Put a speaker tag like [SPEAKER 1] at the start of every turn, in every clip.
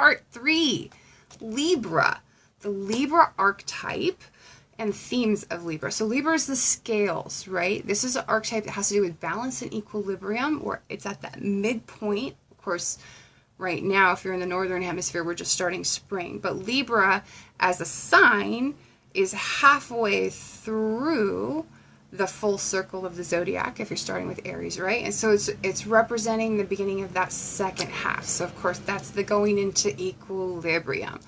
[SPEAKER 1] Part 3, Libra. The Libra archetype and themes of Libra. So Libra is the scales, right? This is an archetype that has to do with balance and equilibrium, where it's at that midpoint. Of course, right now, if you're in the northern hemisphere, we're just starting spring. But Libra, as a sign, is halfway through the full circle of the zodiac, if you're starting with Aries, right? And so it's representing the beginning of that second half. So, of course, that's the going into equilibrium.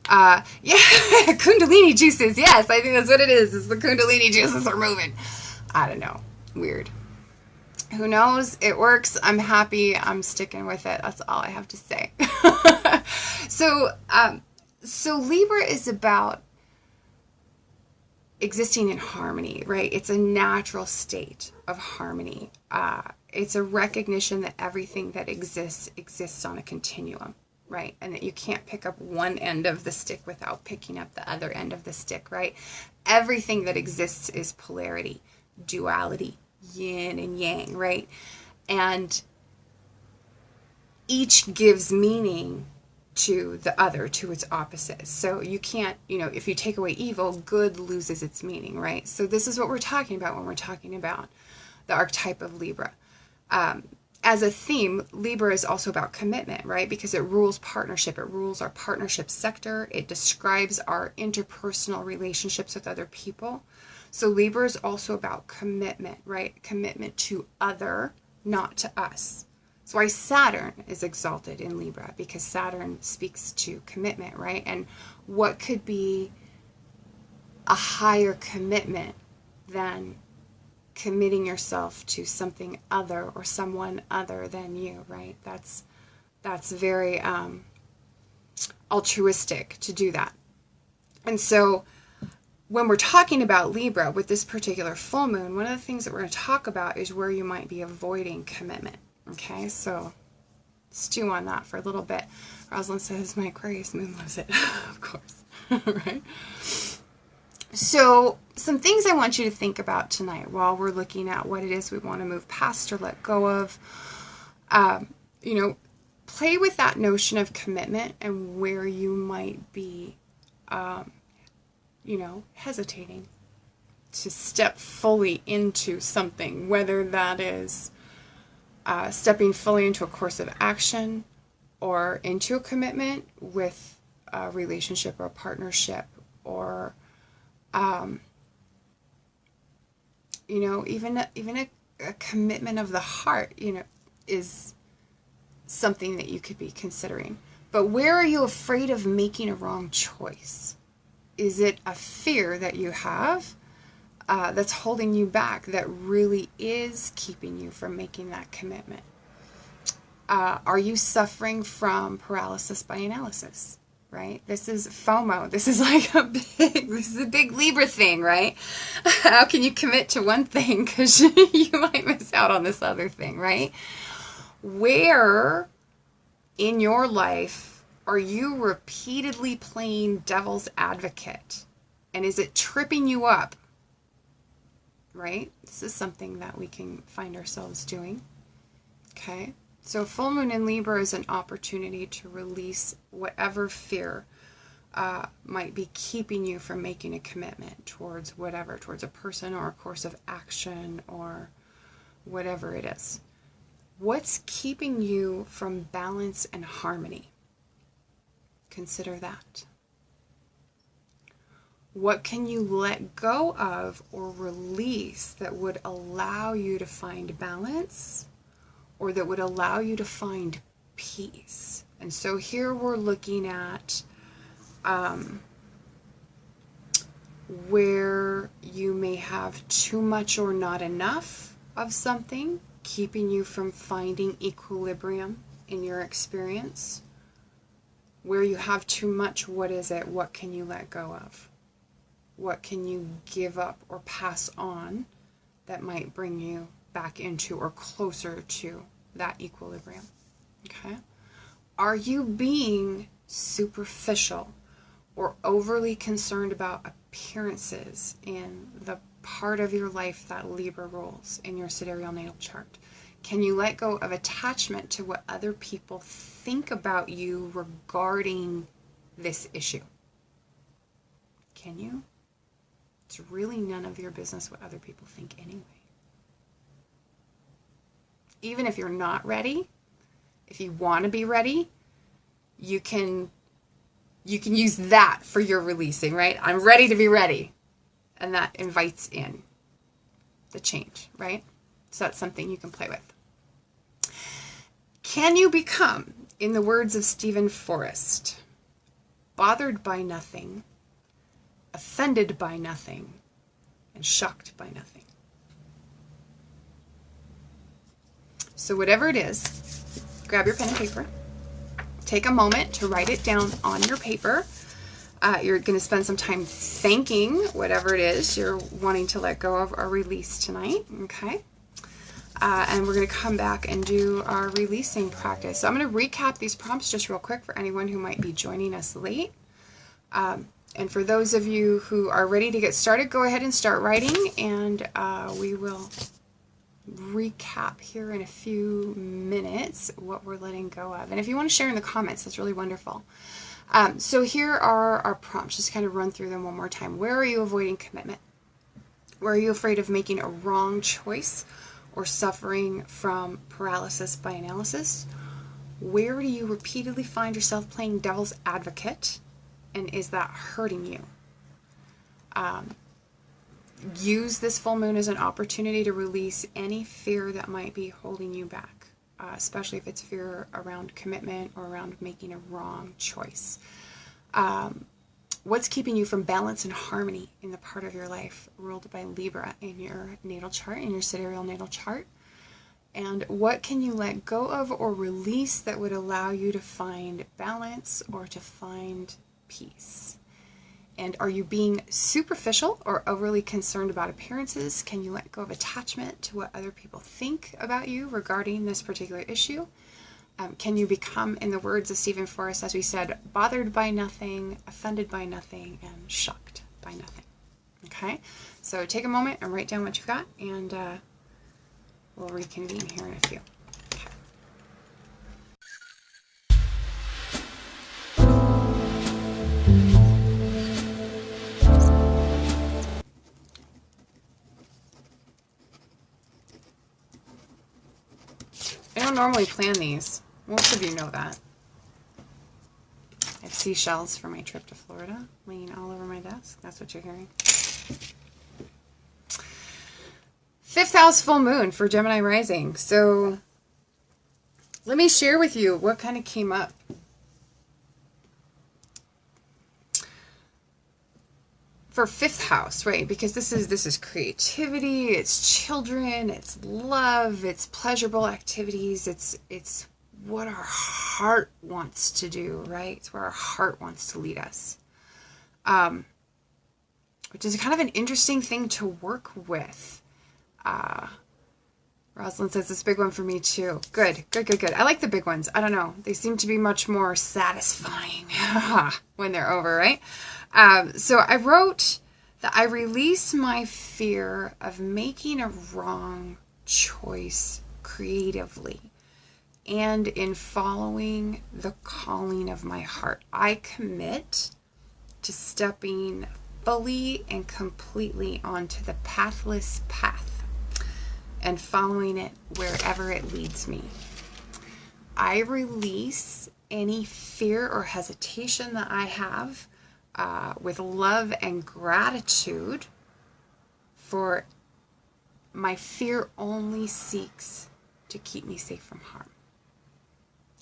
[SPEAKER 1] Yeah, Kundalini juices. Yes, I think that's what it is. It's the Kundalini juices are moving. I don't know. Weird. Who knows? It works. I'm happy. I'm sticking with it. That's all I have to say. So Libra is about existing in harmony, right? It's a natural state of harmony. It's a recognition that everything that exists on a continuum, right? And that you can't pick up one end of the stick without picking up the other end of the stick, right? Everything that exists is polarity, duality, yin and yang, right? And each gives meaning to the other, to its opposite. So you can't, if you take away evil, good loses its meaning, right? So this is what we're talking about when we're talking about the archetype of Libra. As a theme, Libra is also about commitment, right? Because it rules partnership. It rules our partnership sector. It describes our interpersonal relationships with other people. So Libra is also about commitment, right? Commitment to other, not to us. That's why Saturn is exalted in Libra, because Saturn speaks to commitment, right? And what could be a higher commitment than committing yourself to something other or someone other than you, right? That's very altruistic to do that. And so when we're talking about Libra with this particular full moon, one of the things that we're going to talk about is where you might be avoiding commitment. Okay, so stew on that for a little bit. Rosalind says, my Aquarius moon loves it. Of course, right? So some things I want you to think about tonight while we're looking at what it is we want to move past or let go of. Play with that notion of commitment and where you might be, hesitating to step fully into something, whether that is stepping fully into a course of action or into a commitment with a relationship or a partnership, or even a commitment of the heart, is something that you could be considering. But where are you afraid of making a wrong choice? Is it a fear that you have that's holding you back, that really is keeping you from making that commitment? Are you suffering from paralysis by analysis, right? This is FOMO. This is like a big Libra thing, right? How can you commit to one thing because you might miss out on this other thing, right? Where in your life are you repeatedly playing devil's advocate? And is it tripping you up? Right? This is something that we can find ourselves doing. Okay? So full moon in Libra is an opportunity to release whatever fear might be keeping you from making a commitment towards towards a person or a course of action or whatever it is. What's keeping you from balance and harmony? Consider that. What can you let go of or release that would allow you to find balance, or that would allow you to find peace? And so here we're looking at where you may have too much or not enough of something, keeping you from finding equilibrium in your experience. Where you have too much, what is it? What can you let go of? What can you give up or pass on that might bring you back into or closer to that equilibrium? Okay? Are you being superficial or overly concerned about appearances in the part of your life that Libra rules in your sidereal natal chart? Can you let go of attachment to what other people think about you regarding this issue? Can you? It's really none of your business what other people think anyway. Even if you're not ready, if you want to be ready, you can use that for your releasing, right? I'm ready to be ready. And that invites in the change, right? So that's something you can play with. Can you become, in the words of Stephen Forrest, bothered by nothing, offended by nothing, and shocked by nothing? So whatever it is, grab your pen and paper. Take a moment to write it down on your paper. You're going to spend some time thanking whatever it is you're wanting to let go of or release tonight, okay? And we're going to come back and do our releasing practice. So I'm going to recap these prompts just real quick for anyone who might be joining us late. And for those of you who are ready to get started, go ahead and start writing, and we will recap here in a few minutes what we're letting go of. And if you want to share in the comments, that's really wonderful. So here are our prompts. Just kind of run through them one more time. Where are you avoiding commitment? Where are you afraid of making a wrong choice or suffering from paralysis by analysis? Where do you repeatedly find yourself playing devil's advocate? And is that hurting you? Use this full moon as an opportunity to release any fear that might be holding you back, especially if it's fear around commitment or around making a wrong choice. What's keeping you from balance and harmony in the part of your life ruled by Libra in your natal chart, in your sidereal natal chart? And what can you let go of or release that would allow you to find balance or to find peace? And are you being superficial or overly concerned about appearances? Can you let go of attachment to what other people think about you regarding this particular issue? Can you become, in the words of Stephen Forrest, as we said, bothered by nothing, offended by nothing, and shocked by nothing? Okay, so take a moment and write down what you've got, and we'll reconvene here in a few. I don't normally plan these. Most of you know that. I have seashells for my trip to Florida laying all over my desk. That's what you're hearing. 5th house full moon for Gemini rising. So let me share with you what kind of came up. For 5th house, right? Because this is creativity, it's children, it's love, it's pleasurable activities, it's what our heart wants to do, right? It's where our heart wants to lead us. Which is kind of an interesting thing to work with. Rosalind says this big one for me too. Good. I like the big ones. I don't know. They seem to be much more satisfying when they're over, right? So I wrote that I release my fear of making a wrong choice creatively and in following the calling of my heart. I commit to stepping fully and completely onto the pathless path and following it wherever it leads me. I release any fear or hesitation that I have with love and gratitude, for my fear only seeks to keep me safe from harm.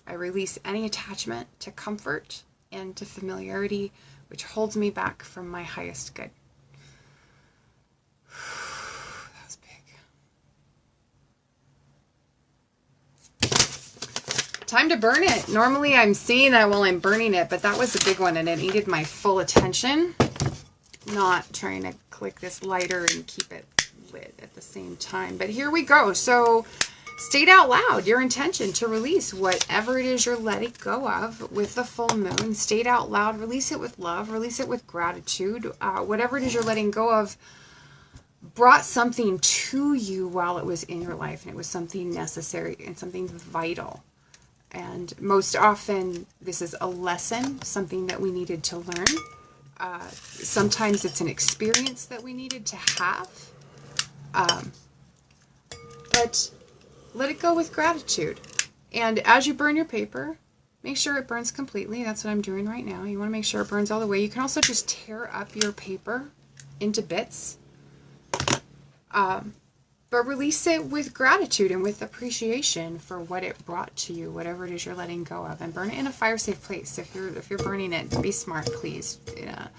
[SPEAKER 1] I release any attachment to comfort and to familiarity, which holds me back from my highest good. That was big. Time to burn it. Normally I'm saying that while I'm burning it, but that was a big one and it needed my full attention. Not trying to click this lighter and keep it lit at the same time. But here we go. So state out loud your intention to release whatever it is you're letting go of with the full moon. State out loud. Release it with love. Release it with gratitude. Whatever it is you're letting go of, brought something to you while it was in your life, and it was something necessary and something vital. And most often, this is a lesson, something that we needed to learn. Sometimes it's an experience that we needed to have. But let it go with gratitude. And as you burn your paper, make sure it burns completely. That's what I'm doing right now. You want to make sure it burns all the way. You can also just tear up your paper into bits. But release it with gratitude and with appreciation for what it brought to you, whatever it is you're letting go of, and burn it in a fire-safe place. If you're burning it, be smart, please. In a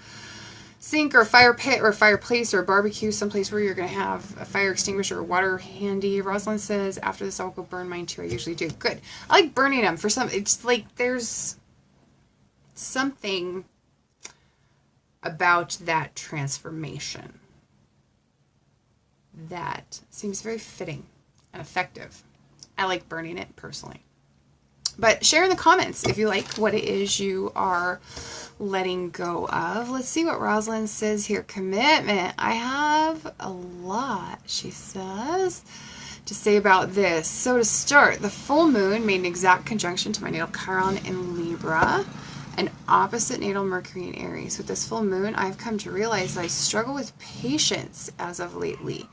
[SPEAKER 1] sink or a fire pit or a fireplace or a barbecue, someplace where you're going to have a fire extinguisher or water handy. Rosalind says, after this I'll go burn mine too. I usually do. Good. I like burning them for some. It's like there's something about that transformation that seems very fitting and effective. I like burning it personally. But share in the comments if you like what it is you are letting go of. Let's see what Rosalind says here. Commitment. I have a lot, she says, to say about this. So to start, the full moon made an exact conjunction to my natal Chiron in Libra, an opposite natal Mercury in Aries. With this full moon, I've come to realize that I struggle with patience as of lately.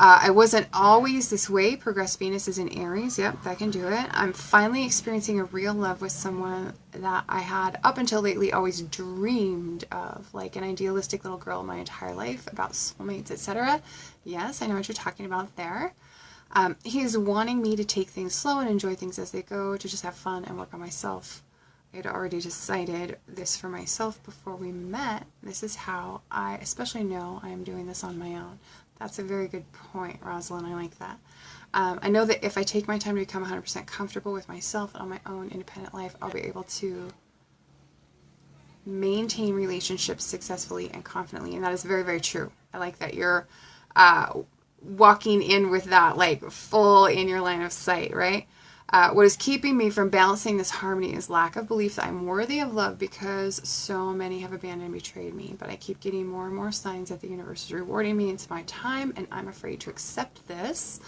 [SPEAKER 1] I wasn't always this way. Progressed Venus is in Aries. Yep, that can do it. I'm finally experiencing a real love with someone that I had, up until lately, always dreamed of, like an idealistic little girl my entire life, about soulmates, etc. Yes, I know what you're talking about there. He's wanting me to take things slow and enjoy things as they go, to just have fun and work on myself. I had already decided this for myself before we met. This is how I especially know I am doing this on my own. That's a very good point, Rosalind. I like that. I know that if I take my time to become 100% comfortable with myself and on my own independent life, I'll be able to maintain relationships successfully and confidently. And that is very, very true. I like that you're walking in with that, like, full in your line of sight, right? What is keeping me from balancing this harmony is lack of belief that I'm worthy of love, because so many have abandoned and betrayed me. But I keep getting more and more signs that the universe is rewarding me. It's my time, and I'm afraid to accept this.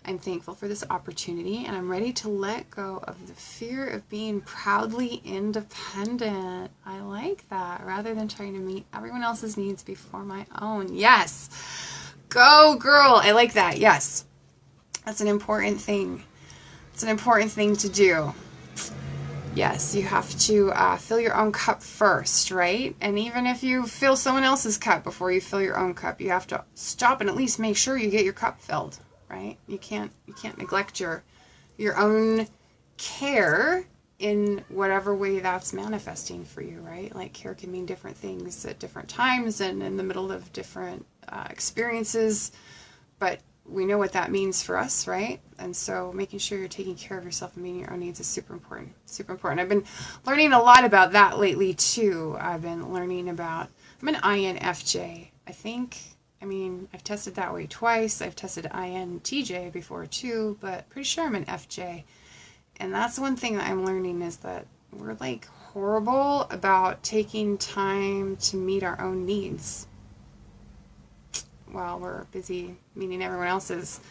[SPEAKER 1] I'm thankful for this opportunity, and I'm ready to let go of the fear of being proudly independent. I like that, rather than trying to meet everyone else's needs before my own. Yes! Go, girl! I like that. Yes. That's an important thing. It's an important thing to do. Yes, you have to fill your own cup first, right? And even if you fill someone else's cup before you fill your own cup, you have to stop and at least make sure you get your cup filled, right? You can't neglect your own care in whatever way that's manifesting for you, right? Like, care can mean different things at different times and in the middle of different experiences, but we know what that means for us, right? And so making sure you're taking care of yourself and meeting your own needs is super important. Super important. I've been learning a lot about that lately too. I've been learning about, I'm an INFJ, I think. I mean, I've tested that way twice. I've tested INTJ before too, but pretty sure I'm an FJ. And that's one thing that I'm learning, is that we're like horrible about taking time to meet our own needs while we're busy meeting everyone else's.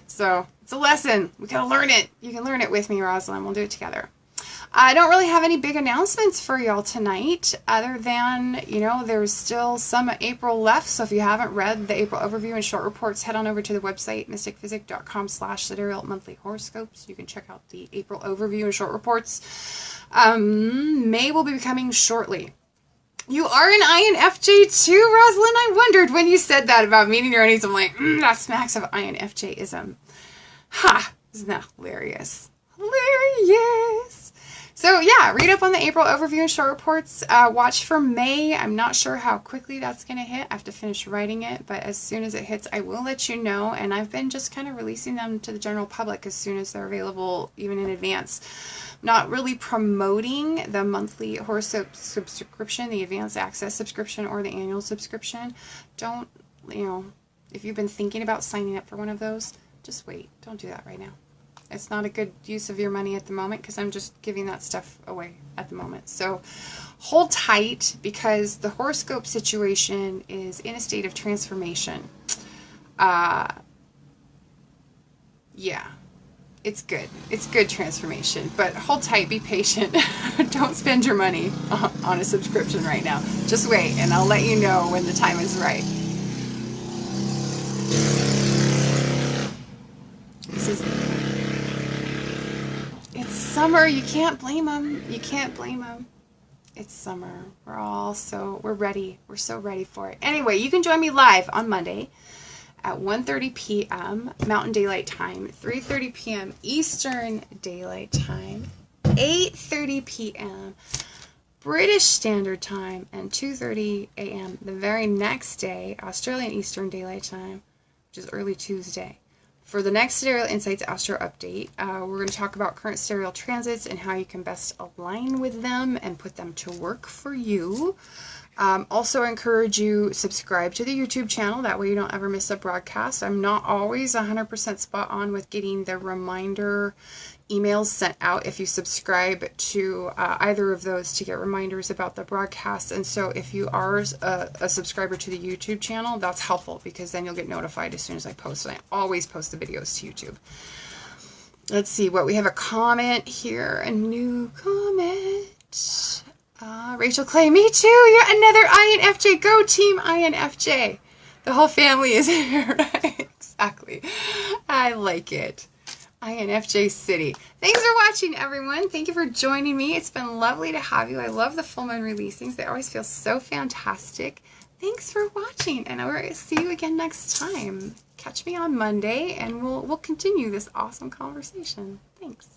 [SPEAKER 1] So it's a lesson. We gotta learn it. You can learn it with me, Rosalind. We'll do it together. I don't really have any big announcements for y'all tonight, other than, you know, there's still some April left. So if you haven't read the April overview and short reports, head on over to the website, mystickphysick.com/sidereal monthly horoscopes. You can check out the April overview and short reports. May will be coming shortly. You are an INFJ too, Rosalind? I wondered when you said that about meeting your own needs. I'm like, that smacks of INFJ-ism. Ha! Isn't that hilarious? Hilarious! So yeah, read up on the April overview and short reports. Watch for May. I'm not sure how quickly that's going to hit. I have to finish writing it, but as soon as it hits, I will let you know. And I've been just kind of releasing them to the general public as soon as they're available, even in advance. Not really promoting the monthly horoscope subscription, the advanced access subscription, or the annual subscription. Don't, you know, if you've been thinking about signing up for one of those, just wait. Don't do that right now. It's not a good use of your money at the moment, because I'm just giving that stuff away at the moment. So hold tight, because the horoscope situation is in a state of transformation. Yeah, it's good. It's good transformation, but hold tight, be patient. Don't spend your money on a subscription right now. Just wait, and I'll let you know when the time is right. It's summer. You can't blame them. You can't blame them. It's summer. We're ready. We're so ready for it. Anyway, you can join me live on Monday at 1:30 p.m. Mountain Daylight Time, 3:30 p.m. Eastern Daylight Time, 8:30 p.m. British Standard Time, and 2:30 a.m. the very next day, Australian Eastern Daylight Time, which is early Tuesday. For the next Sidereal Insights Astro Update, we're going to talk about current sidereal transits and how you can best align with them and put them to work for you. Also, I encourage you subscribe to the YouTube channel. That way you don't ever miss a broadcast. I'm not always 100% spot on with getting the reminder emails sent out if you subscribe to either of those to get reminders about the broadcast. And so if you are a subscriber to the YouTube channel, that's helpful because then you'll get notified as soon as I post. And I always post the videos to YouTube. Let's see what we have. A comment here, a new comment. Rachel Clay, me too. You're another INFJ. Go team INFJ. The whole family is here, right? Exactly. I like it. INFJ City. Thanks for watching, everyone. Thank you for joining me. It's been lovely to have you. I love the full moon releasings. They always feel so fantastic. Thanks for watching, and I'll see you again next time. Catch me on Monday, and we'll continue this awesome conversation. Thanks.